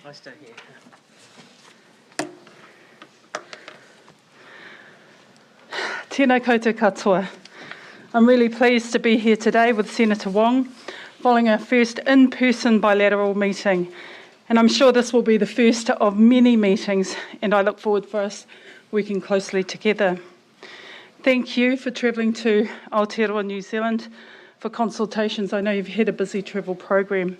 I stay here. Tēnā koutou katoa. I'm really pleased to be here today with Senator Wong, following our first in-person bilateral meeting. And I'm sure this will be the first of many meetings, and I look forward for us working closely together. Thank you for travelling to Aotearoa, New Zealand for consultations. I know you've had a busy travel program.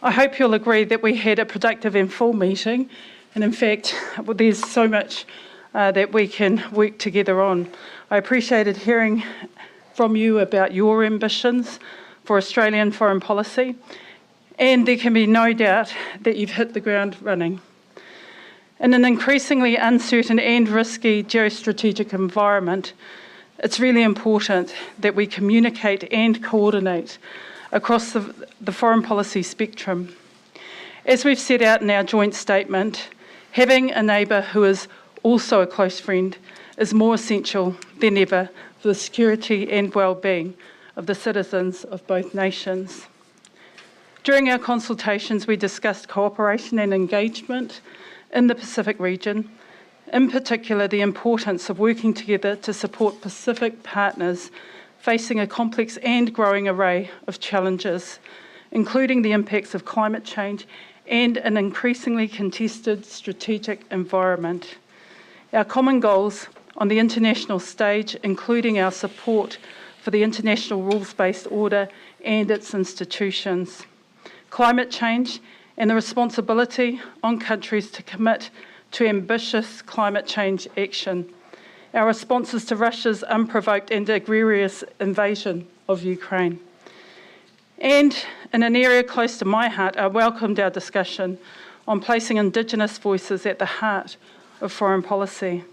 I hope you'll agree that we had a productive and full meeting, and in fact, there's so much that we can work together on. I appreciated hearing from you about your ambitions for Australian foreign policy, and there can be no doubt that you've hit the ground running. In an increasingly uncertain and risky geostrategic environment, it's really important that we communicate and coordinate across the foreign policy spectrum. As we've set out in our joint statement, having a neighbour who is also a close friend is more essential than ever for the security and well-being of the citizens of both nations. During our consultations, we discussed cooperation and engagement in the Pacific region, in particular the importance of working together to support Pacific partners facing a complex and growing array of challenges, including the impacts of climate change and an increasingly contested strategic environment. Our common goals on the international stage, including our support for the international rules-based order and its institutions, climate change and the responsibility on countries to commit to ambitious climate change action, our responses to Russia's unprovoked and egregious invasion of Ukraine. And in an area close to my heart, I welcomed our discussion on placing Indigenous voices at the heart of foreign policy.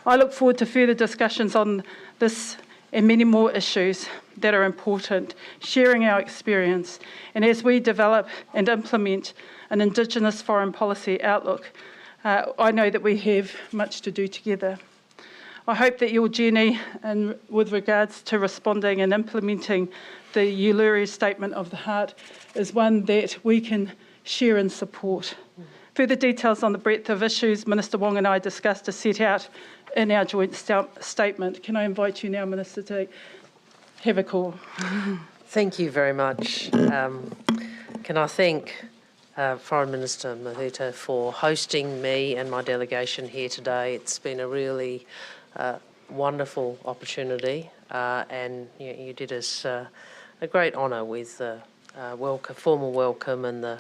I look forward to further discussions on this and many more issues that are important, sharing our experience, and as we develop and implement an Indigenous foreign policy outlook, I know that we have much to do together. I hope that your journey with regards to responding and implementing the Uluru Statement of the Heart is one that we can share and support. Further details on the breadth of issues Minister Wong and I discussed are set out in our joint statement. Can I invite you now, Minister, to have a call? Thank you very much. Can I thank Foreign Minister Mahuta for hosting me and my delegation here today. It's been a really wonderful opportunity, and you did us a great honour with the formal welcome and the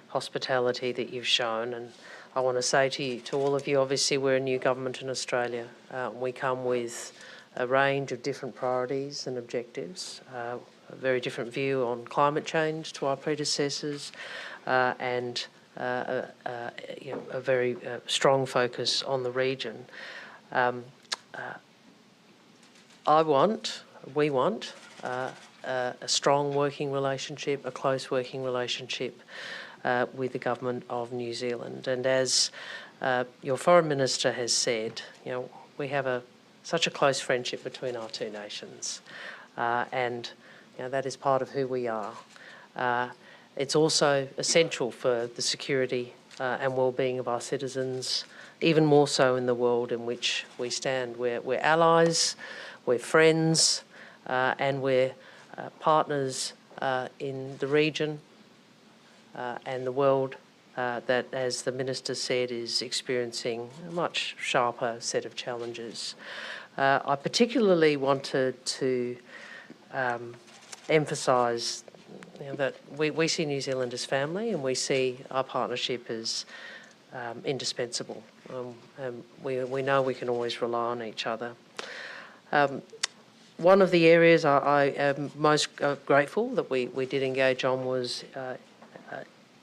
hospitality that you've shown. And I want to say to all of you, obviously we're a new government in Australia. We come with a range of different priorities and objectives, a very different view on climate change to our predecessors, and a very strong focus on the region. We want a strong working relationship, a close working relationship with the Government of New Zealand. And as your Foreign Minister has said, we have such a close friendship between our two nations, and that is part of who we are. It's also essential for the security and well-being of our citizens, even more so in the world in which we stand. We're allies, we're friends, and we're partners in the region and the world that, as the Minister said, is experiencing a much sharper set of challenges. I particularly wanted to emphasise that we see New Zealand as family, and we see our partnership as indispensable. And we know we can always rely on each other. One of the areas I am most grateful that we did engage on was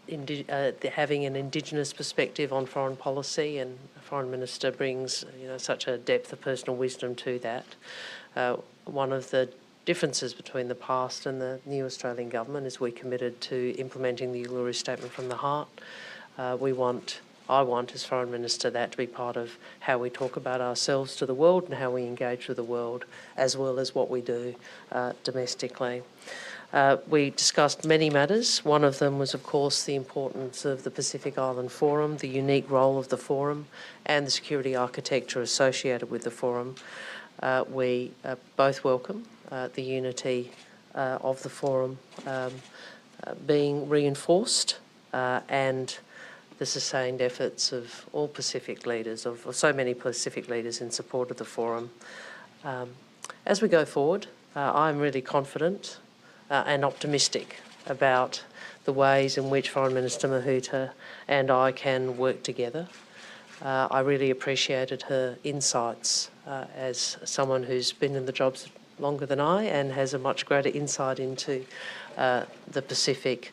having an Indigenous perspective on foreign policy, and the Foreign Minister brings such a depth of personal wisdom to that. One of the differences between the past and the new Australian government is we're committed to implementing the Uluru Statement from the Heart. We want I want, as Foreign Minister, that to be part of how we talk about ourselves to the world and how we engage with the world, as well as what we do domestically. We discussed many matters. One of them was, of course, the importance of the Pacific Island Forum, the unique role of the forum, and the security architecture associated with the forum. We both welcome the unity of the forum being reinforced and the sustained efforts of all Pacific leaders, of so many Pacific leaders in support of the forum. As we go forward, I'm really confident and optimistic about the ways in which Foreign Minister Mahuta and I can work together. I really appreciated her insights as someone who's been in the jobs longer than I and has a much greater insight into the Pacific.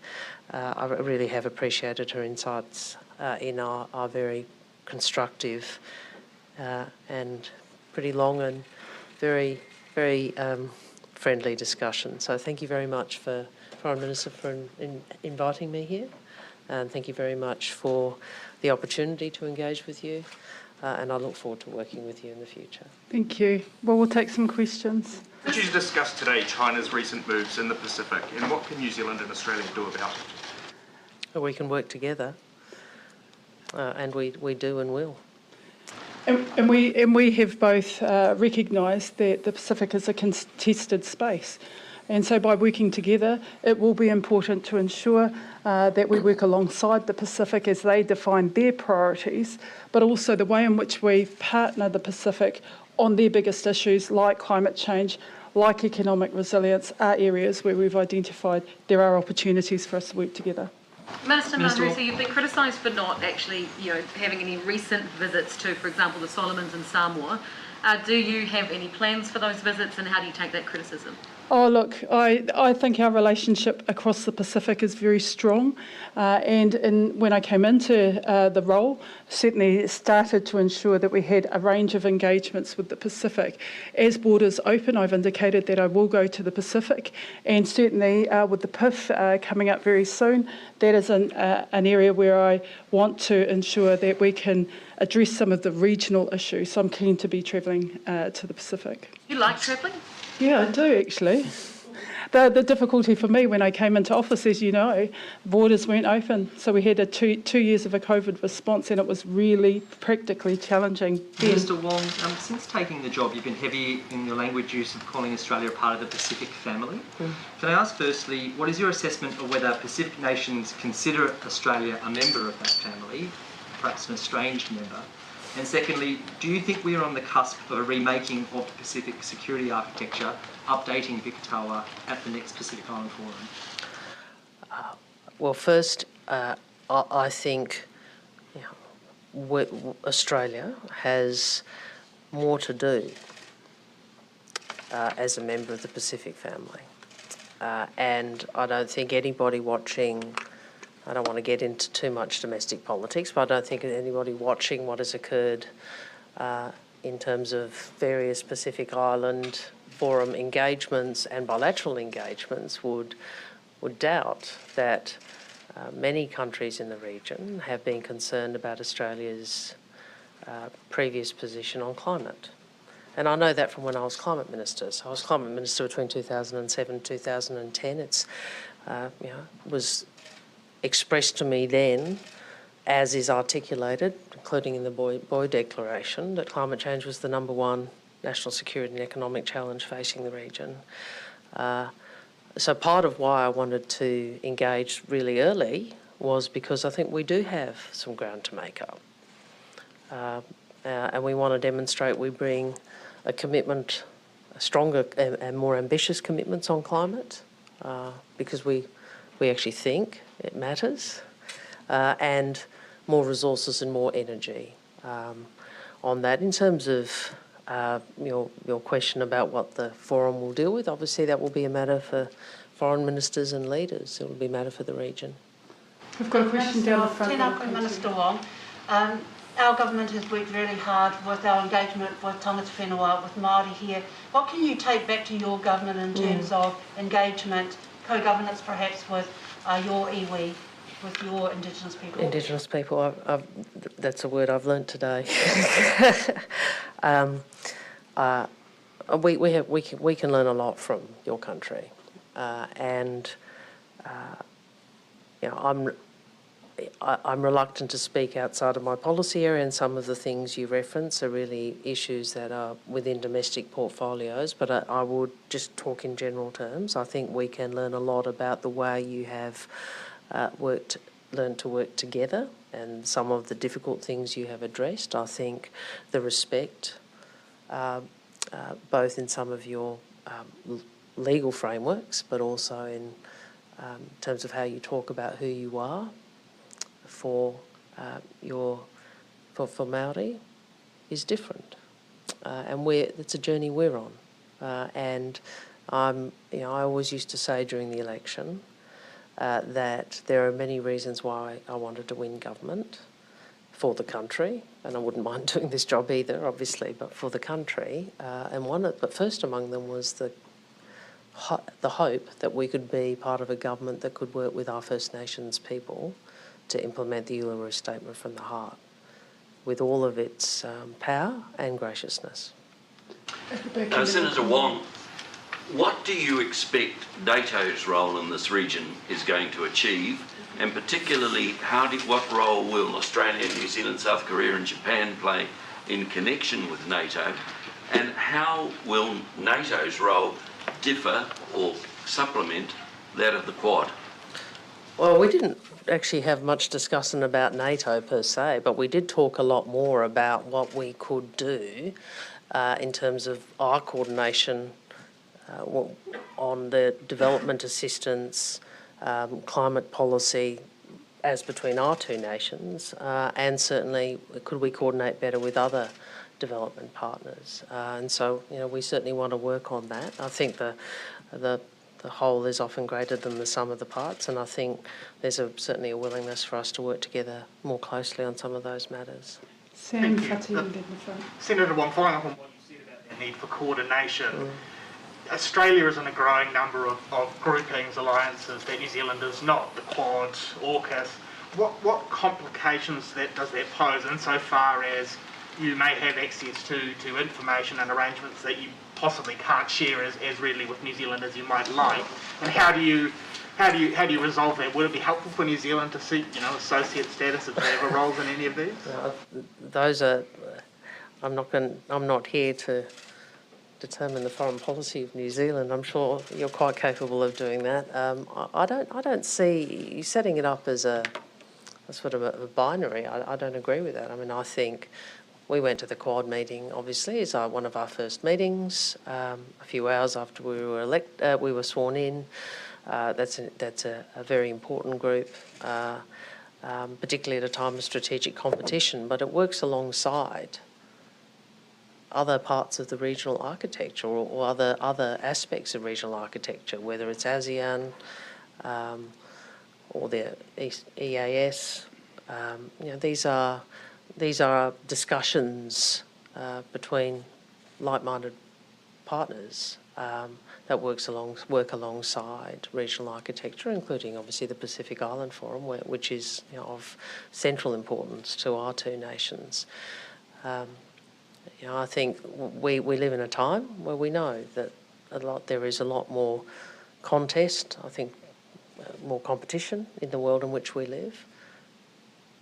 I really have appreciated her insights in our very constructive and pretty long and very friendly discussion. So thank you very much, Foreign Minister, for inviting me here. And thank you very much for the opportunity to engage with you. And I look forward to working with you in the future. Thank you. Well, we'll take some questions. Could you discuss today China's recent moves in the Pacific and what can New Zealand and Australia do about it? We can work together, and we do and will. And we have both recognised that the Pacific is a contested space. And so by working together, it will be important to ensure that we work alongside the Pacific as they define their priorities, but also the way in which we partner the Pacific on their biggest issues like climate change, like economic resilience, are areas where we've identified there are opportunities for us to work together. Minister Mahuta, you've been criticised for not actually, having any recent visits to, for example, the Solomons and Samoa. Do you have any plans for those visits, and how do you take that criticism? Oh, look, I think our relationship across the Pacific is very strong. When I came into the role, certainly started to ensure that we had a range of engagements with the Pacific. As borders open, I've indicated that I will go to the Pacific, and certainly with the PIF coming up very soon, that is an area where I want to ensure that we can address some of the regional issues. So I'm keen to be travelling to the Pacific. You like travelling? Yeah, I do actually. The difficulty for me when I came into office, as you know, borders weren't open. So we had two years of a COVID response, and it was really practically challenging. Mr. Wong, since taking the job, you've been heavy in your language use of calling Australia a part of the Pacific family. Can I ask firstly, what is your assessment of whether Pacific nations consider Australia a member of that family, perhaps an estranged member? And secondly, do you think we are on the cusp of a remaking of the Pacific security architecture, updating Vikatawa at the next Pacific Island Forum? Well, first, I think Australia has more to do as a member of the Pacific family. And I don't think anybody watching, I don't want to get into too much domestic politics, but I don't think anybody watching what has occurred in terms of various Pacific Island Forum engagements and bilateral engagements would doubt that many countries in the region have been concerned about Australia's previous position on climate. And I know that from when I was Climate Minister. So I was Climate Minister between 2007 and 2010. It's was expressed to me then, as is articulated, including in the Boy Declaration, that climate change was the #1 national security and economic challenge facing the region. So part of why I wanted to engage really early was because I think we do have some ground to make up. And we want to demonstrate we bring a commitment, a stronger and more ambitious commitments on climate, because we actually think it matters, and more resources and more energy on that. In terms of your question about what the forum will deal with, obviously that will be a matter for foreign ministers and leaders. It will be a matter for the region. We've got a question down the front. Tēnā Minister Wong. Our government has worked really hard with our engagement with tangata whenua, with Māori here. What can you take back to your government in terms of engagement, co-governance perhaps with your iwi with your Indigenous people? Indigenous people, that's a word I've learnt today. We can learn a lot from your country, and I'm reluctant to speak outside of my policy area, and some of the things you reference are really issues that are within domestic portfolios, but I would just talk in general terms. I think we can learn a lot about the way you have learned to work together and some of the difficult things you have addressed. I think the respect, both in some of your legal frameworks, but also in terms of how you talk about who you are, for Māori is different, and it's a journey we're on. And I always used to say during the election that there are many reasons why I wanted to win government for the country, and I wouldn't mind doing this job either, obviously, but for the country. But first among them was the hope that we could be part of a government that could work with our First Nations people to implement the Uluru Statement from the Heart with all of its power and graciousness. Senator Wong, what do you expect NATO's role in this region is going to achieve, and particularly what role will Australia, New Zealand, South Korea and Japan play in connection with NATO, and how will NATO's role differ or supplement that of the Quad? Well, we didn't actually have much discussion about NATO per se, but we did talk a lot more about what we could do in terms of our coordination on the development assistance, climate policy as between our two nations, and certainly could we coordinate better with other development partners. And so, we certainly want to work on that. I think the whole is often greater than the sum of the parts, and I think there's certainly a willingness for us to work together more closely on some of those matters. Sam Thank you. Fati in the front. Senator Wong, following up on what you said about the need for coordination, Australia is in a growing number of groupings, alliances that New Zealand is not, the Quad, AUKUS. What complications does that pose insofar as you may have access to information and arrangements that you possibly can't share as readily with New Zealand as you might like? And how do you resolve that? Would it be helpful for New Zealand to seek associate status if they have roles in any of these? Those are. I'm not here to determine the foreign policy of New Zealand. I'm sure you're quite capable of doing that. I don't see you setting it up as a sort of a binary. I don't agree with that. I mean, I think we went to the Quad meeting, obviously, as one of our first meetings. A few hours after we were sworn in. That's a very important group, particularly at a time of strategic competition. But it works alongside other parts of the regional architecture or other aspects of regional architecture, whether it's ASEAN or the EAS. These are discussions between like-minded partners that work alongside regional architecture, including obviously the Pacific Island Forum, which is of central importance to our two nations. I think we live in a time where we know that there is a lot more contest, I think more competition in the world in which we live.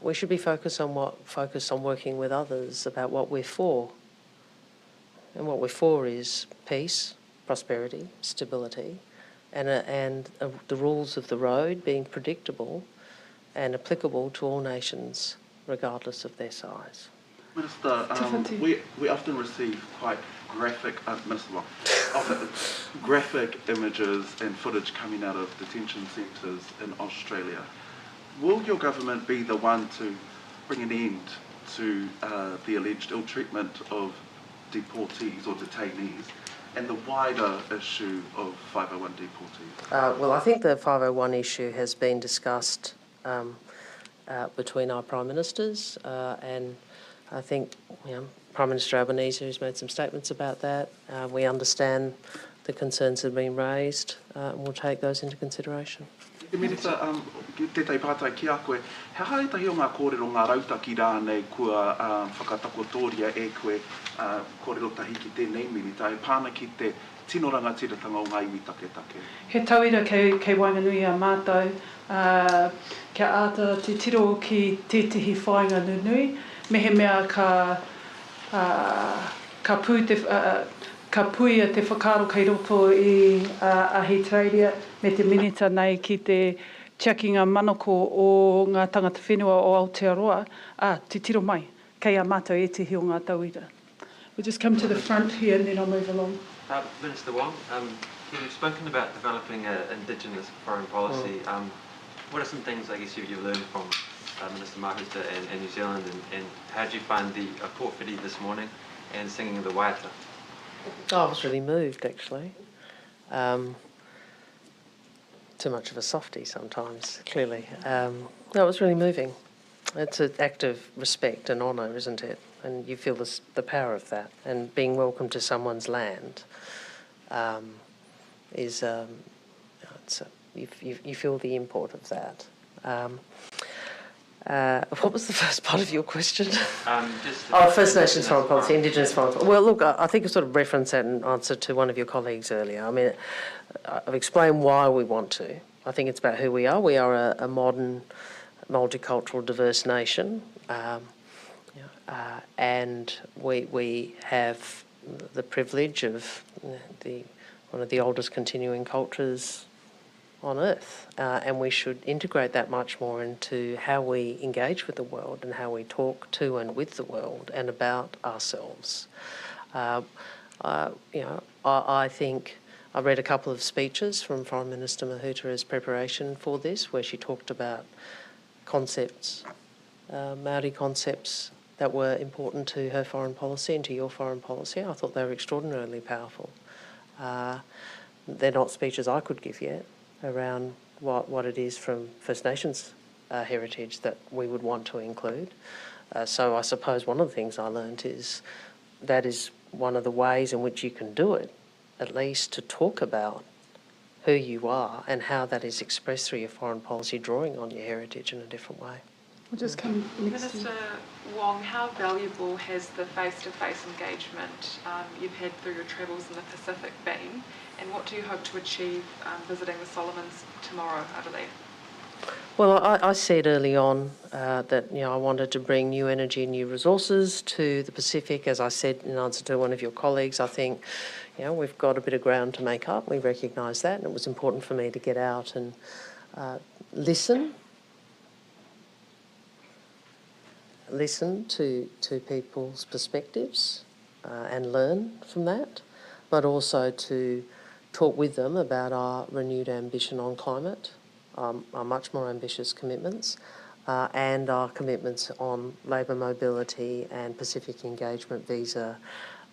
We should be focused on working with others about what we're for. And what we're for is peace, prosperity, stability, and the rules of the road being predictable and applicable to all nations, regardless of their size. Minister, we often receive quite graphic images and footage coming out of detention centres in Australia. Will your government be the one to bring an end to the alleged ill treatment of deportees or detainees and the wider issue of 501 deportees? Well, I think the 501 issue has been discussed between our Prime Ministers and I think Prime Minister Albanese has made some statements about that. We understand the concerns that have been raised and we'll take those into consideration. Te minita, tētai pātai ki a koe, he haetahi o ngā kōrero ngā rautaki rānei kua whakatakotoria e koe kōrero tahi ki tēnei minita, e pāna ki te tino rangatiratanga o ngā iwi take. He tauira kei Wainganui a mātou, kia āta te tiro ki tētahi whāinga nunui, mehe mea ka puia te whakaaro kei roto i Ahitereiria me te minita nei ki te tiakinga manoko o ngā tangata whenua o Aotearoa, te tiro mai, kei a mātou e te hi o ngā tauira. We'll just come to the front here and then I'll move along. Minister Wong, you've spoken about developing an Indigenous foreign policy. What are some things I guess you've learned from Minister Mahuta and New Zealand, and how did you find the kōwhiri this morning and singing of the waiata? I was really moved, actually. Too much of a softie sometimes, clearly. No, it was really moving. It's an act of respect and honour, isn't it? And you feel the power of that. And being welcome to someone's land is, you feel the import of that. What was the first part of your question? First Nations foreign policy, Indigenous foreign policy. Well, look, I think I sort of referenced that in answer to one of your colleagues earlier. I mean, I've explained why we want to. I think it's about who we are. We are a modern, multicultural, diverse nation, and we have the privilege of one of the oldest continuing cultures on Earth, and we should integrate that much more into how we engage with the world and how we talk to and with the world and about ourselves. I think I read a couple of speeches from Foreign Minister Mahuta as preparation for this, where she talked about concepts, Māori concepts that were important to her foreign policy and to your foreign policy. I thought they were extraordinarily powerful. They're not speeches I could give yet around what it is from First Nations heritage that we would want to include. So I suppose one of the things I learned is that is one of the ways in which you can do it, at least to talk about who you are and how that is expressed through your foreign policy, drawing on your heritage in a different way. We'll just come next Minister Wong, how valuable has the face-to-face engagement you've had through your travels in the Pacific been, and what do you hope to achieve visiting the Solomons tomorrow, I believe? Well, I said early on that I wanted to bring new energy and new resources to the Pacific. As I said in answer to one of your colleagues, I think we've got a bit of ground to make up. We recognise that, and it was important for me to get out and listen to people's perspectives and learn from that, but also to talk with them about our renewed ambition on climate, our much more ambitious commitments, and our commitments on labour mobility and Pacific engagement visa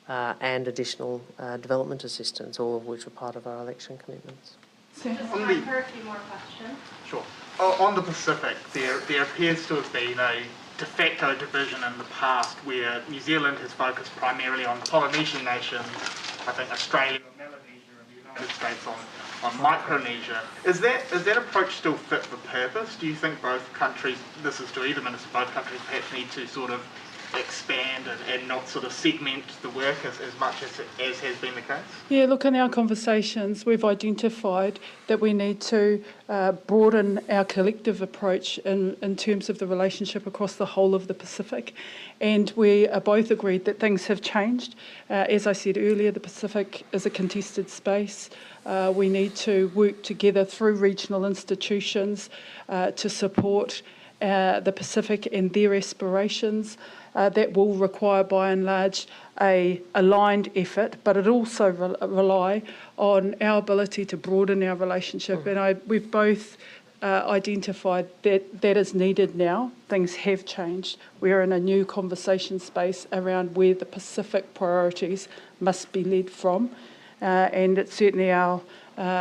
and additional development assistance, all of which were part of our election commitments. Just time for a few more questions. Sure. On the Pacific, there appears to have been a de facto division in the past where New Zealand has focused primarily on Polynesian nations, I think Australia, Melanesia, and the United States on Micronesia. Is that approach still fit for purpose? Do you think both countries, this is to either minister, both countries perhaps need to sort of expand and not sort of segment the work as much as has been the case? Yeah, look, in our conversations, we've identified that we need to broaden our collective approach in terms of the relationship across the whole of the Pacific. And we are both agreed that things have changed. As I said earlier, the Pacific is a contested space. We need to work together through regional institutions to support the Pacific and their aspirations. That will require, by and large, a aligned effort, but it also rely on our ability to broaden our relationship. And we've both identified that that is needed now. Things have changed. We're in a new conversation space around where the Pacific priorities must be led from. And it's certainly our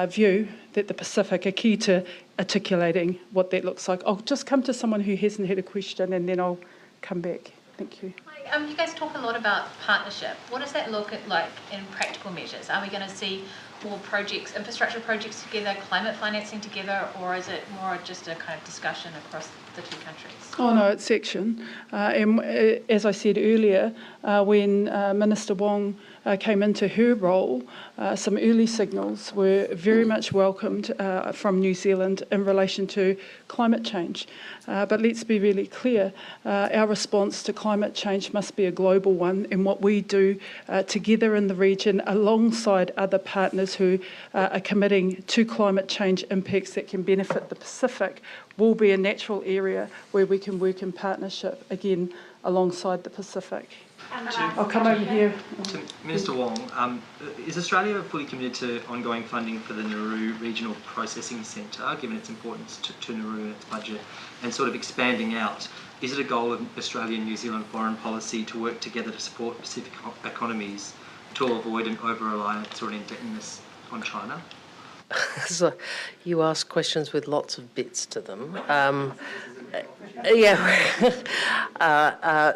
view that the Pacific are key to articulating what that looks like. I'll just come to someone who hasn't had a question and then I'll come back. Thank you. Hi, you guys talk a lot about partnership. What does that look like in practical measures? Are we going to see more projects, infrastructure projects together, climate financing together, or is it more just a kind of discussion across the two countries? Oh no, it's action. And as I said earlier, when Minister Wong came into her role, some early signals were very much welcomed from New Zealand in relation to climate change. But let's be really clear, our response to climate change must be a global one, and what we do together in the region alongside other partners who are committing to climate change impacts that can benefit the Pacific will be a natural area where we can work in partnership, again, alongside the Pacific. I'll come over here. To Minister Wong, is Australia fully committed to ongoing funding for the Nauru Regional Processing Centre, given its importance to Nauru and its budget, and sort of expanding out? Is it a goal of Australia and New Zealand foreign policy to work together to support Pacific economies to avoid an over-reliance or an indebtedness on China? So you ask questions with lots of bits to them.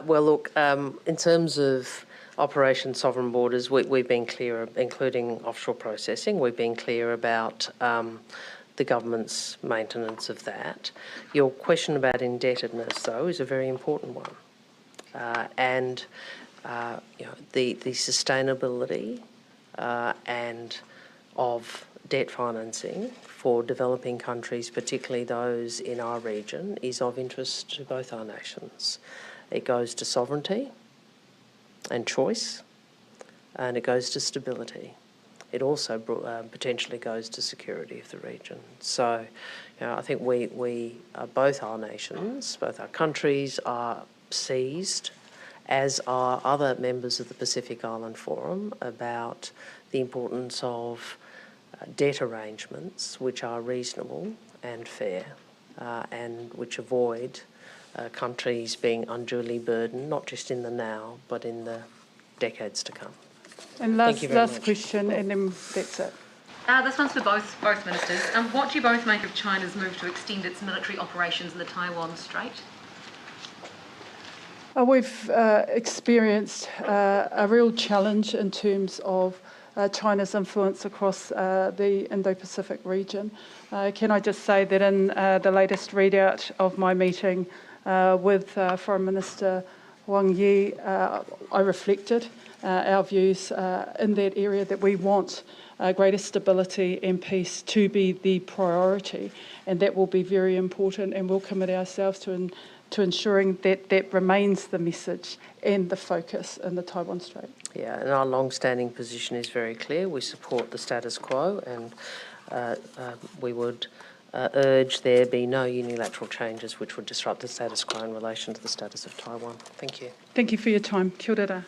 Well, look, in terms of Operation Sovereign Borders, we've been clear, including offshore processing, we've been clear about the government's maintenance of that. Your question about indebtedness, though, is a very important one. And the sustainability and of debt financing for developing countries, particularly those in our region, is of interest to both our nations. It goes to sovereignty and choice, and it goes to stability. It also potentially goes to security of the region. So, I think we both our nations, both our countries, are seized, as are other members of the Pacific Island Forum, about the importance of debt arrangements which are reasonable and fair and which avoid countries being unduly burdened, not just in the now, but in the decades to come. And last question, and then that's it. This one's for both ministers. What do you both make of China's move to extend its military operations in the Taiwan Strait? We've experienced a real challenge in terms of China's influence across the Indo-Pacific region. Can I just say that in the latest readout of my meeting with Foreign Minister Wong I reflected our views in that area, that we want greater stability and peace to be the priority, and that will be very important, and we'll commit ourselves to ensuring that that remains the message and the focus in the Taiwan Strait. Yeah, and our long-standing position is very clear. We support the status quo, and we would urge there be no unilateral changes which would disrupt the status quo in relation to the status of Taiwan. Thank you. Thank you for your time. Kia ora.